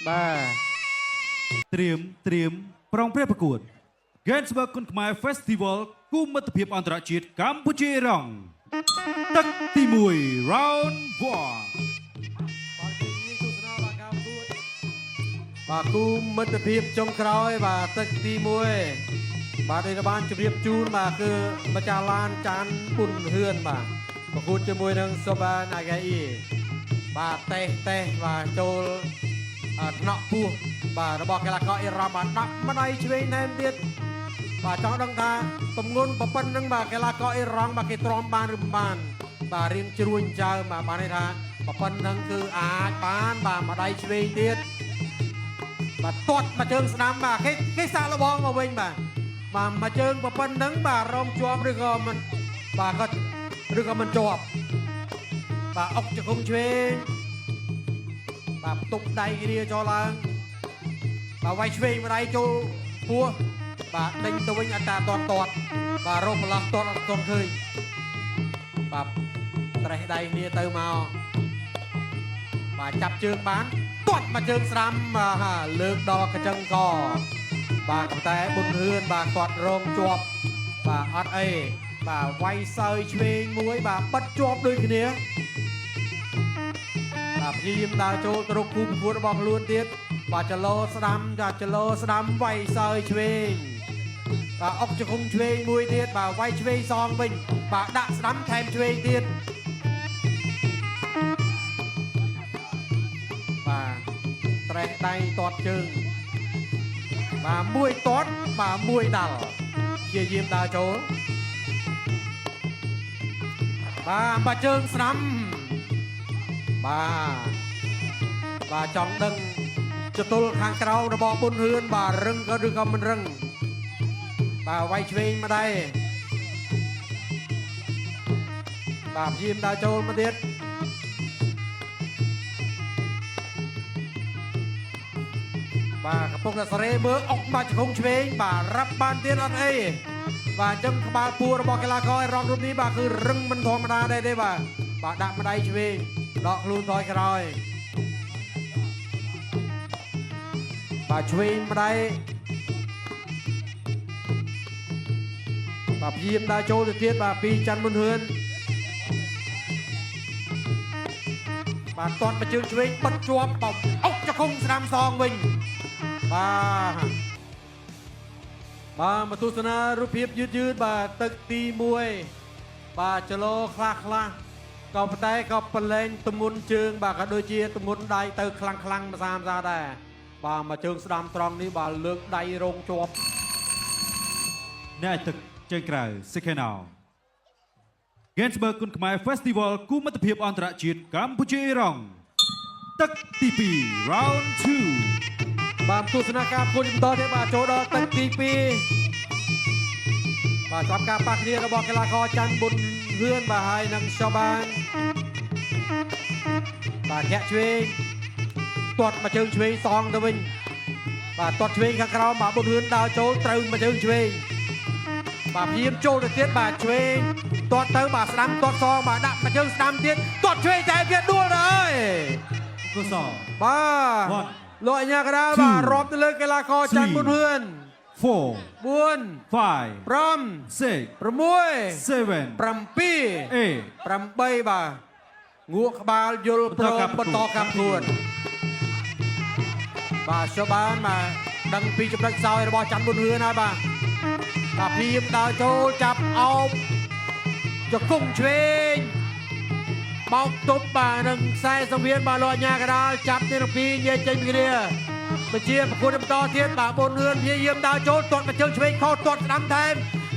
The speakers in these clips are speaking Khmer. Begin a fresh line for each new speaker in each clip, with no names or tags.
បាទ
ត្រៀមប្រងព្រះប្រកួត Gainsbourg គុនខ្មែរ Festival គូមិត្តភាពអន្តរជាតិកម្ពុជារងទឹកទី1 Round
បាទគូមិត្តភាពចុងក្រោយបាទទឹកទី1បាទដែលបានជម្រាបជូនបាទគឺម្ចាស់ឡានចាន់ពុនហឿនបាទប្រកួតជាមួយនឹងសូបាណាហ្គាអ៊ីបាទតេះបាទចូលថ្នាក់ពោះបាទរបស់កីឡាករអ៊ីរ៉ានបាទដាក់ម្ដាយឆ្វេងណែនទៀតបាទចង់ដឹងថាទំងន់ប៉ុណ្្នឹងបាទកីឡាករអ៊ីរ៉ានបាទគេទ្រាំបានឬមិនបានបាទរៀងជ្រួញចើមបាទន័យថាប៉ុណ្្នឹងគឺអាចបានបាទម្ដាយឆ្វេងទៀតបាទទាត់មកជើងស្ដាំបាទគេសាក់លបងមកវិញបាទមកជើងប៉ុណ្្នឹងបាទរងជាប់ឬក៏មិនបាទគាត់ឬក៏មិនជាប់បាទអុកជង្គង់ឆ្វេងបាទផ្ទុកដៃគ្នាចូលឡើងបាទវាយឆ្វេងម្ដាយចូលពោះបាទដេញទៅវិញអត្រាទាត់បាទរកប្រឡោះទាត់អត់ទាន់ឃើញបាទត្រេះដៃគ្នាទៅមកបាទចាប់ជើងបានទាត់មកជើងស្ដាំលើកដល់កញ្ចឹងកបាទប៉ុន្តែប៊ុនហឿនបាទគាត់រងជាប់បាទអត់អីបាទវាយសើឆ្វេងមួយបាទបិទជាប់ដូចគ្នាបាទព្យាយាមដើរចូលទៅរកគូប្រកួតរបស់ខ្លួនទៀតបាទចលោស្ដាំវាយសើឆ្វេងបាទអុកជង្គង់ឆ្វេងមួយទៀតបាទវាយឆ្វេងសងវិញបាទដាក់ស្ដាំថែមឆ្វេងទៀតបាទត្រេះដៃទាត់ជើងបាទមួយទាត់បាទមួយដាល់ព្យាយាមដើរចូលបាទជើងស្ដាំបាទចង់ដឹងចតុលខាងក្រោមរបស់ប៊ុនហឿនបាទរឹងក៏ឬក៏មិនរឹងបាទវាយឆ្វេងម្ដាយបាទព្យាយាមដើរចូលមកទៀតបាទកំពុងតែសរេមើលអុកមកជង្គង់ឆ្វេងបាទរាប់បានទៀតអត់អីបាទអញ្ចឹងក្បាលពួររបស់កីឡាករអេរ៉ុបរូបនេះបាទគឺរឹងមិនធម្មតាដែរទេបាទដាក់ម្ដាយឆ្វេងដកខ្លួនថយក្រោយបាទឆ្វេងម្ដាយបាទព្យាយាមដើរចូលទៅទៀតបាទពីច័ន្ទមុនហឿនបាទទាត់មកជើងឆ្វេងបិទជាប់បោកអុកជង្គង់ស្ដាំសងវិញបាទមកទស្សនារូបភាពយឺតបាទទឹកទី1បាទចលោខ្លះក៏ប៉ុន្តែក៏ប្រឡែងទម្ងន់ជើងបាទក៏ដូចជាទម្ងន់ដៃទៅខ្លាំងម្សាដែរបាទមកជើងស្ដាំត្រង់នេះបាទលើកដៃរងជាប់
អ្នកទឹកជើងក្រៅ Second Round Gainsbourg គុនខ្មែរ Festival គូមិត្តភាពអន្តរជាតិកម្ពុជារងទឹកទី2 Round 2
បាទទស្សនការប្រកួតបន្តទៀតបាទចូលដល់ទឹកទី2បាទសម្រាប់ការប៉ះគ្នារបស់កីឡាករច័ន្ទប៊ុនហឿនបាទហើយនិងសូបានបាទធាក់ឆ្វេងទាត់មកជើងឆ្វេងសងទៅវិញបាទទាត់ឆ្វេងខាងក្រោមបាទប៊ុនហឿនដើរចូលត្រូវមកជើងឆ្វេងបាទព្យាយាមចូលទៅទៀតបាទឆ្វេងទាត់ទៅបាទស្ដាំទាត់សងបាទដាក់មកជើងស្ដាំទៀតទាត់ឆ្វេងតែវាដួលទៅហើយក
ុសល
បាទលោកអញ្ញាកដាលបាទរាប់ទៅលើកីឡាករច័ន្ទប៊ុនហឿន
4
5
6 7
8បាទងក់ក្បាលយល់ព្រមបន្តកម្មខ្លួនបាទសូបានបាទដឹងពីចំណុចខ្សោយរបស់ច័ន្ទប៊ុនហឿនហើយបាទព្យាយាមដើរចូលចាប់អោបជង្គង់ឆ្វេងបោកទប់បាទនឹងខ្សែសង្វៀនបាទលោកអញ្ញាកដាលចាប់ទី2និយាយចេញពីគ្នាបញ្ជាប្រកួតបន្តទៀតបាទប៊ុនហឿនព្យាយាមដើរចូលទាត់មកជើងឆ្វេងខោទាត់ស្ដាំថែម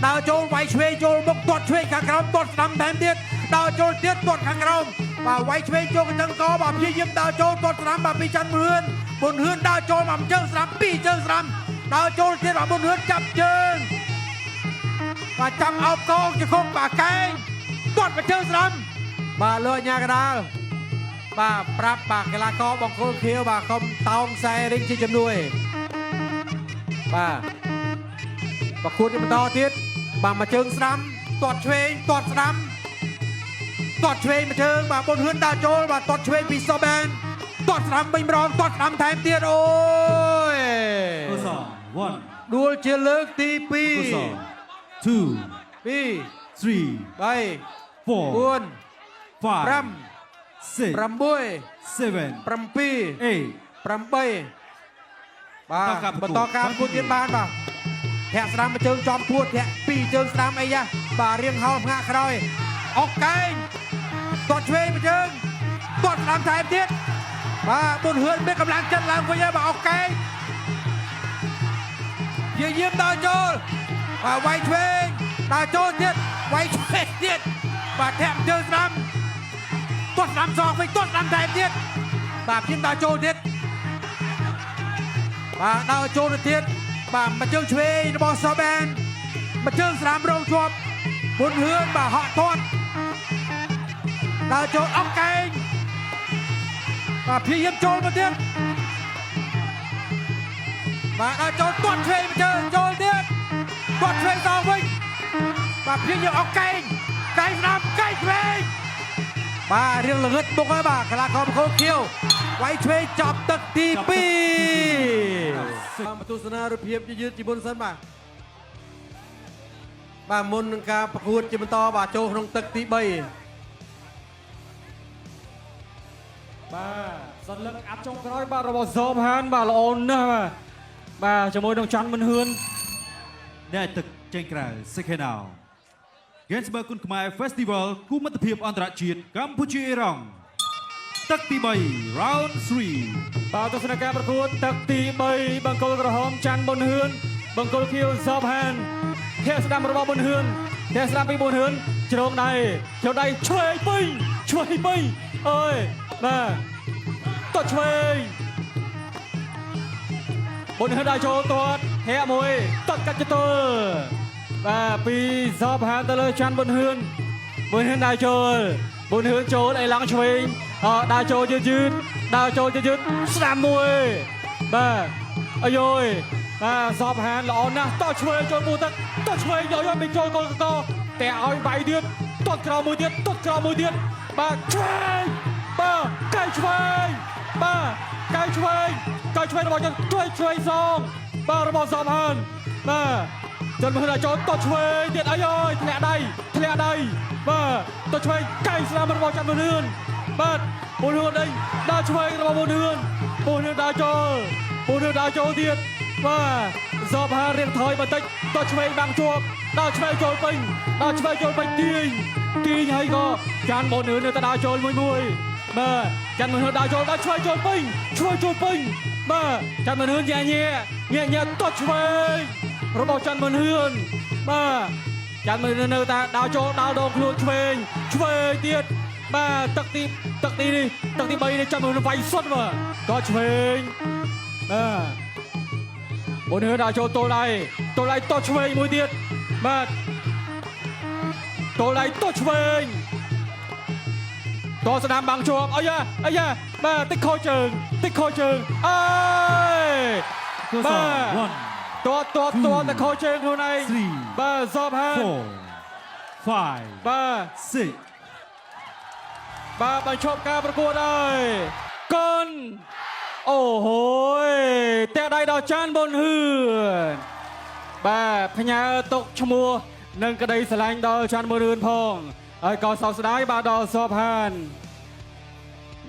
ដើរចូលវាយឆ្វេងចូលមុខទាត់ឆ្វេងខាងក្រោមទាត់ស្ដាំថែមទៀតដើរចូលទៀតទាត់ខាងក្រោមបាទវាយឆ្វេងចូលកញ្ចឹងកបាទព្យាយាមដើរចូលទាត់ស្ដាំបាទពីច័ន្ទប៊ុនហឿនដើរចូលមកជើងស្ដាំពីរជើងស្ដាំដើរចូលទៀតបាទប៊ុនហឿនចាប់ជើងបាទចាំអោបកងជង្គង់បាទកែងទាត់មកជើងស្ដាំបាទលោកអញ្ញាកដាលបាទប្រាប់បាទកីឡាករបង្គោលខៀវបាទកុំតោងខ្សែរីងជាជំនួយបាទប្រកួតបន្តទៀតបាទមកជើងស្ដាំទាត់ឆ្វេងទាត់ស្ដាំទាត់ឆ្វេងមកជើងបាទប៊ុនហឿនដើរចូលបាទទាត់ឆ្វេងពីសូបែនទាត់ ស្ដាំវិញម្ដងទាត់ស្ដាំថែមទៀតអូយ
Kosong 1
ដួលជាលើកទី2
Kosong 2
2
3
3
4
4
5 6
6
7
7
8
8បាទបន្តការប្រកួតទៀតបានបាទធាក់ស្ដាំមួយជើងចំពួតធាក់ពីរជើងស្ដាំអីយ៉ាបាទរៀងហោផ្ងាក់ក្រោយអុកកែងទាត់ឆ្វេងមួយជើងទាត់ស្ដាំថែមទៀតបាទបុនហឿនមានកម្លាំងចិត្តឡើងវិញហើយបាទអុកកែងយាមដល់ចូលបាទវាយឆ្វេងដល់ចូលទៀតវាយឆ្វេងទៀតបាទធាក់ជើងស្ដាំទាត់ស្ដាំសងវិញទាត់ស្ដាំថែមទៀតបាទព្យាយាមដល់ចូលទៀតបាទដល់ចូលទៅទៀតបាទមកជើងឆ្វេងរបស់សបែនមកជើងស្ដាំរងជាប់បុនហឿនបាទហក់ទាត់ដល់ចូលអុកកែងបាទព្យាយាមចូលមកទៀតបាទដល់ចូលទាត់ឆ្វេងមកជើងចូលទៀតទាត់ឆ្វេងសងវិញបាទព្យាយាមអុកកែងកែងស្ដាំកែងឆ្វេងបាទរៀងល្ងឹតមុខហើយបាទកីឡាករបង្គោលខៀវវាយឆ្វេងចាប់ទឹកទី2បាទមកទស្សនារូបភាពយឺតជាមុនសិនបាទបាទមុននឹងការប្រកួតជាបន្តបាទចូលក្នុងទឹកទី3បាទសន្លឹកអាប់ចុងក្រោយបាទរបស់សបហានបាទល្អណាស់បាទជាមួយនឹងច័ន្ទមិនហឿន
អ្នកទឹកចេញក្រៅ Second Round Gainsbourg គុនខ្មែរ Festival គូមិត្តភាពអន្តរជាតិកម្ពុជាអ៊ីរ៉ង់ទឹកទី3 Round 3
បាទទស្សនការប្រកួតទឹកទី3បង្គោលក្រហមច័ន្ទប៊ុនហឿនបង្គោលខៀវសបហានធាក់ស្ដាំរបស់ប៊ុនហឿនធាក់ស្ដាំពីប៊ុនហឿនជ្រងដៃឆ្វេងពេញឆ្វេងពេញអើយបាទទាត់ឆ្វេងប៊ុនហឿនដល់ចូលទាត់ធាក់មួយទាត់កាច់ចតុលបាទពីសបហានទៅលើច័ន្ទប៊ុនហឿនដល់ចូលប៊ុនហឿនចូលអីឡង់ឆ្វេងដើរចូលយឺតដើរចូលយឺតស្ដាំមួយបាទអាយយបាទសបហានល្អណាស់តោះឆ្វេងចូលមួយទឹកតោះឆ្វេងយកមិនចូលកលកតែឲ្យបាយទៀតទាត់ក្រោមមួយទៀតទាត់ក្រោមមួយទៀតបាទឆ្វេងបាទកែឆ្វេងបាទកែឆ្វេងរបស់យើងឆ្វេងសងបាទរបស់សបហានបាទចន្ទមហិនចូលទាត់ឆ្វេងទៀតអាយយធ្លាក់ដៃបាទទាត់ឆ្វេងកែស្ដាំរបស់ច័ន្ទមហិនបាទប៊ុនហឿនដេញដើរឆ្វេងរបស់ប៊ុនហឿនដើរចូលទៀតបាទសបហារៀងថយបន្តិចតឆ្វេងបាំងជាប់ដើរឆ្វេងចូលពេញទាញហើយក៏ចាន់ប៊ុនហឿននៅតែដើរចូលមួយបាទចាន់ប៊ុនហឿនដើរចូលឆ្វេងចូលពេញបាទចាន់ប៊ុនហឿនញ៉ាតឆ្វេងរបស់ចាន់ប៊ុនហឿនបាទចាន់ប៊ុនហឿននៅតែដើរចូលដើរដងខ្លួនឆ្វេងទៀតបាទទឹកទី3នេះចាំមើលវាយសុទ្ធបាទក៏ឆ្វេងបាទប៊ុនហឿនដល់ចូលទល់ដៃតោះឆ្វេងមួយទៀតបាទទល់ដៃតោះឆ្វេងតោះស្ដាំបាំងជាប់អាយ៉ាបាទតិចខោជើងអើយបាទទាត់តែខោជើងខ្លួនឯងបាទសបហាន
4 5
បាទ
6
បាទបញ្ឈប់ការប្រកួតហើយកូនអូហូយតែដៃដល់ច័ន្ទប៊ុនហឿនបាទផ្ញើទុកឈ្មោះនិងក្តីស្រឡាញ់ដល់ច័ន្ទប៊ុនហឿនផងហើយក៏សោកស្ដាយបាទដល់សបហាន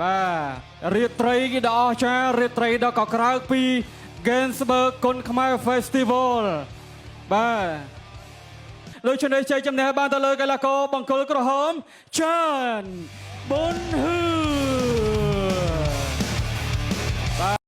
បាទរាត្រីគេដ៏អស្ចារ្យរាត្រីដ៏កក្រៅពី Gainsbourg គុនខ្មែរ Festival បាទលើកឈ្នះជ័យជំនះបានទៅលើកីឡាករបង្គោលក្រហមច័ន្ទ